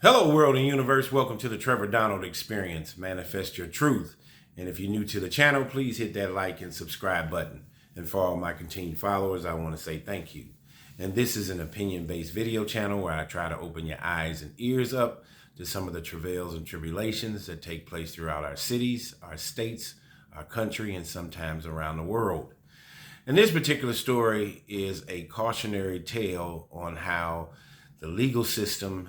Hello, world and universe. Welcome to the Trevor Donald Experience. Manifest your truth. And if you're new to the channel, please hit that like and subscribe button. And for all my continued followers, I want to say thank you. And this is an opinion-based video channel where I try to open your eyes and ears up to some of the travails and tribulations that take place throughout our cities, our states, our country, and sometimes around the world. And this particular story is a cautionary tale on how the legal system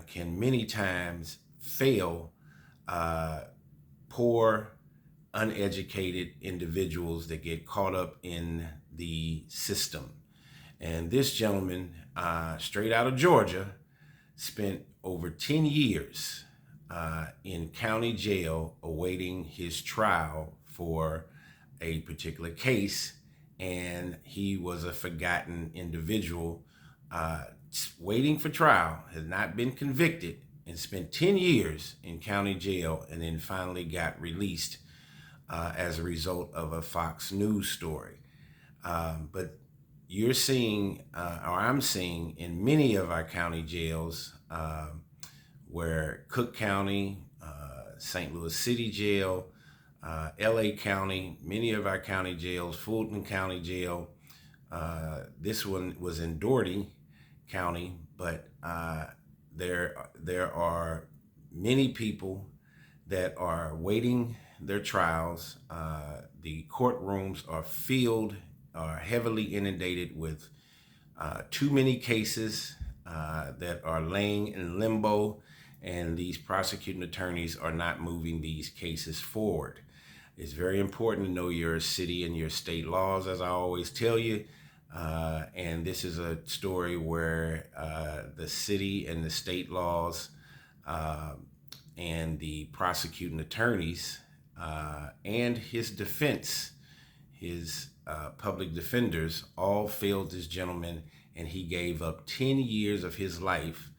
can many times fail poor, uneducated individuals that get caught up in the system. And this gentleman, straight out of Georgia, spent over 10 years in county jail awaiting his trial for a particular case. And he was a forgotten individual waiting for trial, has not been convicted, and spent 10 years in county jail, and then finally got released as a result of a Fox News story. But you're seeing, or I'm seeing in many of our county jails, where Cook County, St. Louis City Jail, LA County, many of our county jails, Fulton County Jail, this one was in Doherty County, but there are many people that are waiting their trials. The courtrooms are filled, are heavily inundated with too many cases that are laying in limbo, and these prosecuting attorneys are not moving these cases forward. It's very important to know your city and your state laws, as I always tell you. And this is a story where the city and the state laws and the prosecuting attorneys and his defense, his public defenders, all failed this gentleman, and he gave up 10 years of his life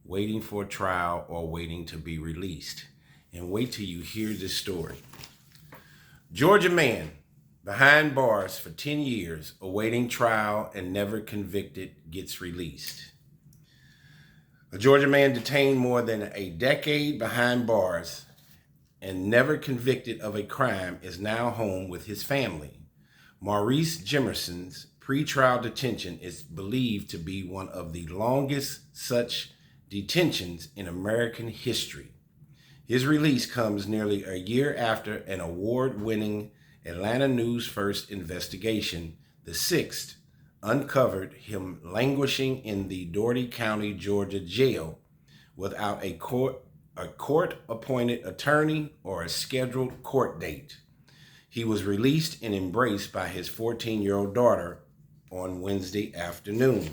waiting for a trial or waiting to be released. And wait till you hear this story. Georgia man behind bars for 10 years, awaiting trial and never convicted, gets released. A Georgia man detained more than a decade behind bars and never convicted of a crime is now home with his family. Maurice Jemerson's pretrial detention is believed to be one of the longest such detentions in American history. His release comes nearly a year after an award-winning Atlanta News First investigation, the sixth, uncovered him languishing in the Doherty County, Georgia jail without a court-appointed attorney or a scheduled court date. He was released and embraced by his 14-year-old daughter on Wednesday afternoon.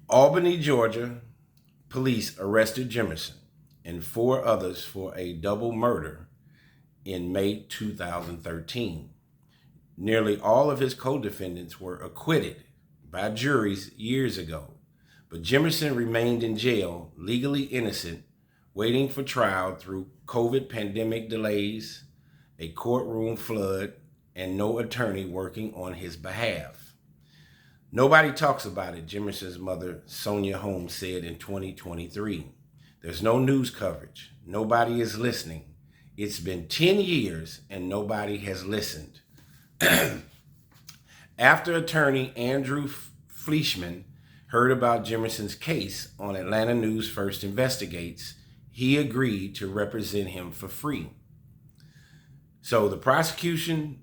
Albany, Georgia, police arrested Jemerson and 4 others for a double murder in May 2013. Nearly all of his co-defendants were acquitted by juries years ago, but Jemerson remained in jail, legally innocent, waiting for trial through COVID pandemic delays, a courtroom flood, and no attorney working on his behalf. Nobody talks about it, Jemerson's mother, Sonia Holmes, said in 2023. There's no news coverage. Nobody is listening. It's been 10 years and nobody has listened. After attorney Andrew Fleischman heard about Jemerson's case on Atlanta News First Investigates, he agreed to represent him for free. So the prosecuting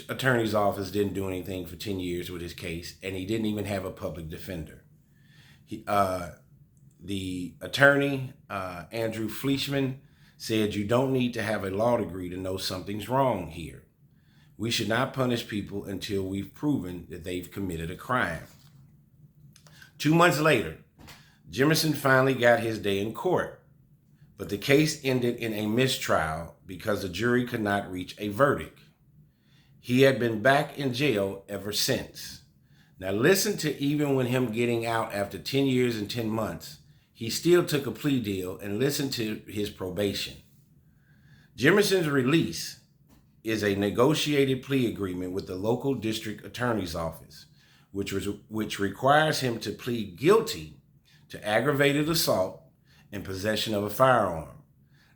attorney's office didn't do anything for 10 years with his case, and he didn't even have a public defender. The attorney, Andrew Fleischman, said you don't need to have a law degree to know something's wrong here. We should not punish people until we've proven that they've committed a crime. 2 months later, Jemerson finally got his day in court, but the case ended in a mistrial because the jury could not reach a verdict. He had been back in jail ever since. Now listen to even when him getting out after 10 years and 10 months, he still took a plea deal, and listen to his probation. Jemerson's release is a negotiated plea agreement with the local district attorney's office, which requires him to plead guilty to aggravated assault and possession of a firearm.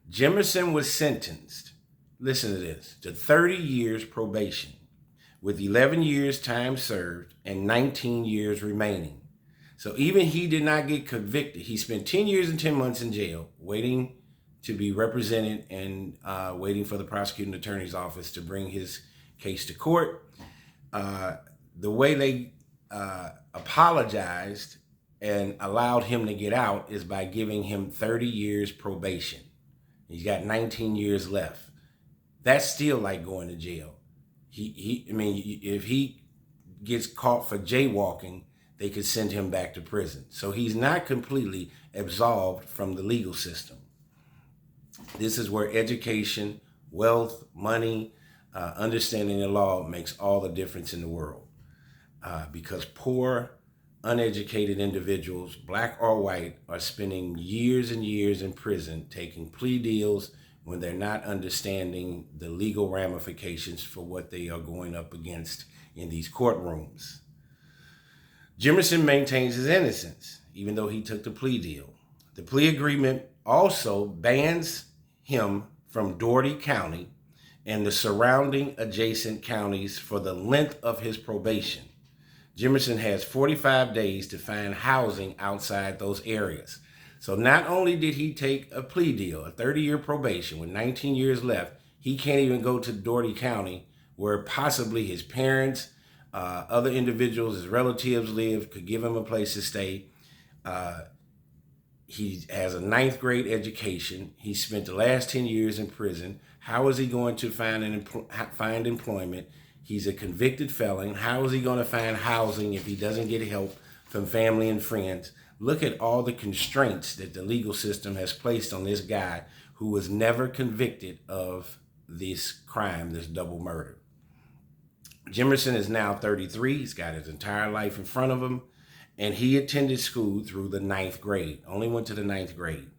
Jimerson was sentenced, listen to this, to 30 years probation, with 11 years time served and 19 years remaining. So even he did not get convicted. He spent 10 years and 10 months in jail waiting to be represented and waiting for the prosecuting attorney's office to bring his case to court. The way they apologized and allowed him to get out is by giving him 30 years probation. He's got 19 years left. That's still like going to jail. If he gets caught for jaywalking, they could send him back to prison. So he's not completely absolved from the legal system. This is where education, wealth, money, understanding the law makes all the difference in the world. Because poor, uneducated individuals, black or white, are spending years and years in prison taking plea deals when they're not understanding the legal ramifications for what they are going up against in these courtrooms. Jimerson maintains his innocence, even though he took the plea deal. The plea agreement also bans him from Dougherty County and the surrounding adjacent counties for the length of his probation. Jimerson has 45 days to find housing outside those areas. So not only did he take a plea deal, a 30-year probation with 19 years left, he can't even go to Dougherty County where possibly his parents, other individuals, his relatives live, could give him a place to stay. He has a 9th grade education. He spent the last 10 years in prison. How is he going to find employment? He's a convicted felon. How is he going to find housing if he doesn't get help from family and friends? Look at all the constraints that the legal system has placed on this guy who was never convicted of this crime, this double murder. Jimerson is now 33. He's got his entire life in front of him, and he attended school through the 9th grade, only went to the 9th grade.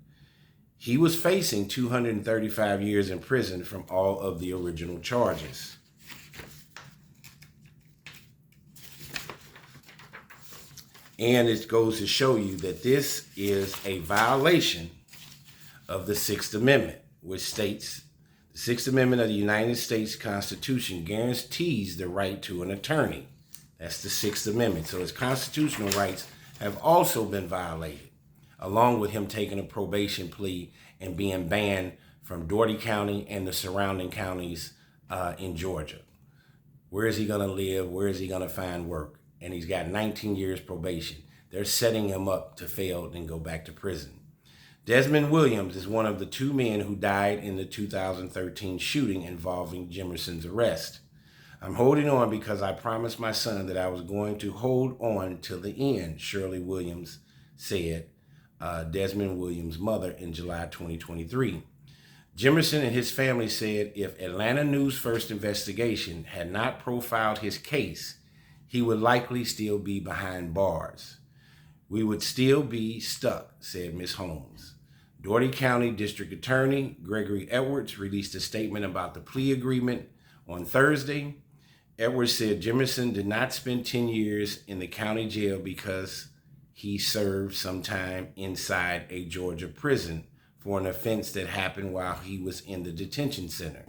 He was facing 235 years in prison from all of the original charges. And it goes to show you that this is a violation of the 6th Amendment, which states the 6th Amendment of the United States Constitution guarantees the right to an attorney. That's the 6th Amendment. So his constitutional rights have also been violated, along with him taking a probation plea and being banned from Dougherty County and the surrounding counties in Georgia. Where is he going to live? Where is he going to find work? And he's got 19 years probation. They're setting him up to fail and go back to prison. Desmond Williams is one of the 2 men who died in the 2013 shooting involving Jimerson's arrest. I'm holding on because I promised my son that I was going to hold on till the end, Shirley Williams said, Desmond Williams' mother, in July 2023. Jimerson and his family said if Atlanta News' first investigation had not profiled his case, he would likely still be behind bars. We would still be stuck, said Ms. Holmes. Dougherty County District Attorney Gregory Edwards released a statement about the plea agreement on Thursday. Edwards said Jimerson did not spend 10 years in the county jail because he served some time inside a Georgia prison for an offense that happened while he was in the detention center.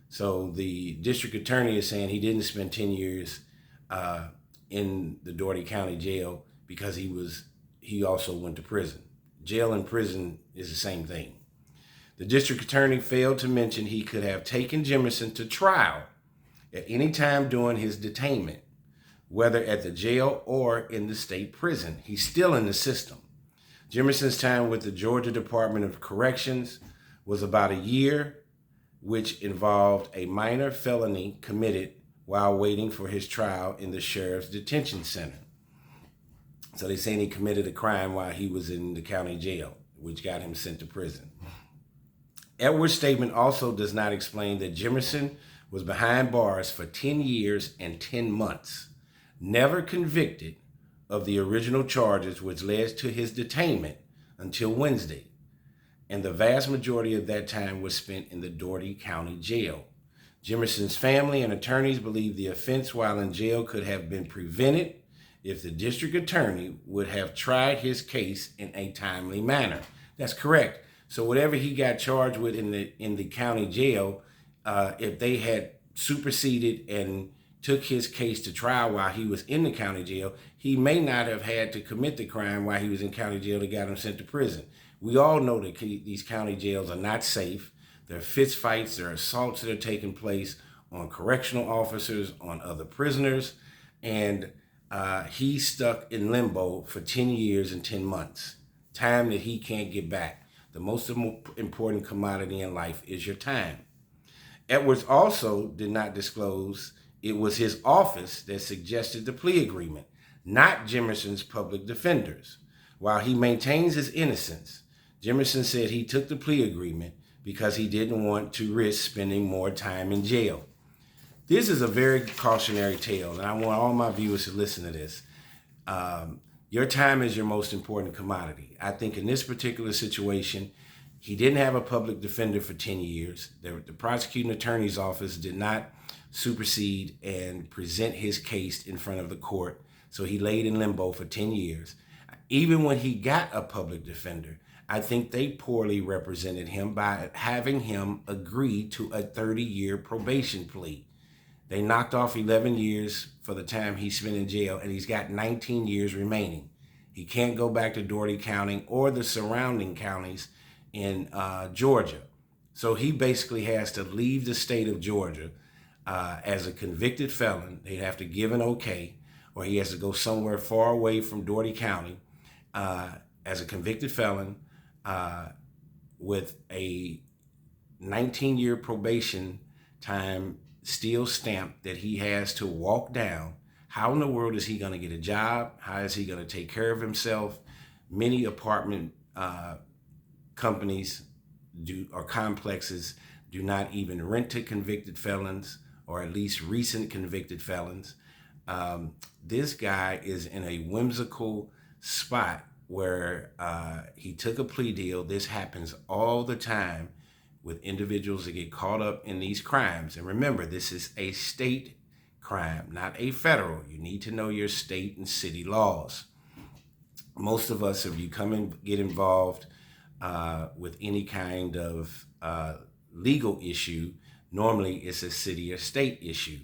So the district attorney is saying he didn't spend 10 years in the Dougherty County jail because he also went to prison. Jail and prison is the same thing. The district attorney failed to mention he could have taken Jimerson to trial at any time during his detainment, whether at the jail or in the state prison. He's still in the system. Jimerson's time with the Georgia Department of Corrections was about a year, which involved a minor felony committed while waiting for his trial in the sheriff's detention center. So they're saying he committed a crime while he was in the county jail, which got him sent to prison. Edwards' statement also does not explain that Jimerson was behind bars for 10 years and 10 months, never convicted of the original charges which led to his detainment until Wednesday, and the vast majority of that time was spent in the Dougherty County Jail. Jimerson's family and attorneys believe the offense while in jail could have been prevented if the district attorney would have tried his case in a timely manner. That's correct. So whatever he got charged with in the county jail, if they had superseded and took his case to trial while he was in the county jail, he may not have had to commit the crime while he was in county jail that got him sent to prison. We all know that these county jails are not safe. There are fist fights, there are assaults that are taking place on correctional officers, on other prisoners, and he's stuck in limbo for 10 years and 10 months, time that he can't get back. The most important commodity in life is your time. Edwards also did not disclose it was his office that suggested the plea agreement, not Jimerson's public defenders. While he maintains his innocence, Jimerson said he took the plea agreement because he didn't want to risk spending more time in jail. This is a very cautionary tale, and I want all my viewers to listen to this. Your time is your most important commodity. I think in this particular situation, he didn't have a public defender for 10 years. The prosecuting attorney's office did not supersede and present his case in front of the court, so he laid in limbo for 10 years. Even when he got a public defender, I think they poorly represented him by having him agree to a 30-year probation plea. They knocked off 11 years for the time he spent in jail, and he's got 19 years remaining. He can't go back to Dougherty County or the surrounding counties in Georgia. So he basically has to leave the state of Georgia as a convicted felon. They'd have to give an okay, or he has to go somewhere far away from Dougherty County as a convicted felon with a 19-year probation time still stamped that he has to walk down. How in the world is he going to get a job? How is he going to take care of himself? Many apartment companies or complexes do not even rent to convicted felons, or at least recent convicted felons. This guy is in a whimsical spot where he took a plea deal. This happens all the time with individuals that get caught up in these crimes. And remember, this is a state crime, not a federal. You need to know your state and city laws. Most of us, if you come and get involved with any kind of legal issue, normally it's a city or state issue.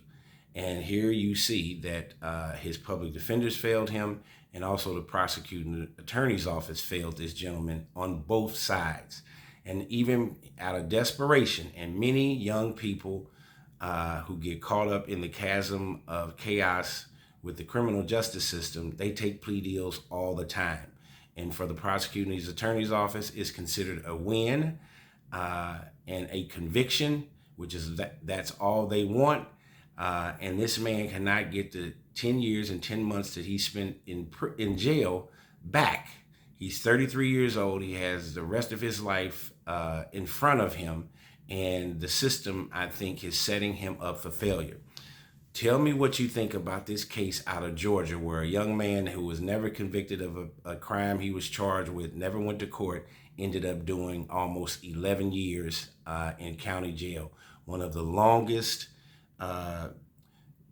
And here you see that his public defenders failed him, and also the prosecuting attorney's office failed this gentleman on both sides. And even out of desperation, and many young people who get caught up in the chasm of chaos with the criminal justice system, they take plea deals all the time. And for the prosecuting attorney's office, it's considered a win and a conviction, which is that's all they want. And this man cannot get the 10 years and 10 months that he spent in jail back. He's 33 years old. He has the rest of his life in front of him. And the system, I think, is setting him up for failure. Tell me what you think about this case out of Georgia, where a young man who was never convicted of a crime he was charged with, never went to court, ended up doing almost 11 years in county jail. One of the longest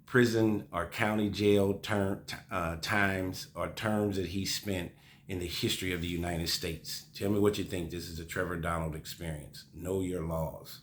prison or county jail times or terms that he spent in the history of the United States. Tell me what you think. This is a Trevor Donald experience. Know your laws.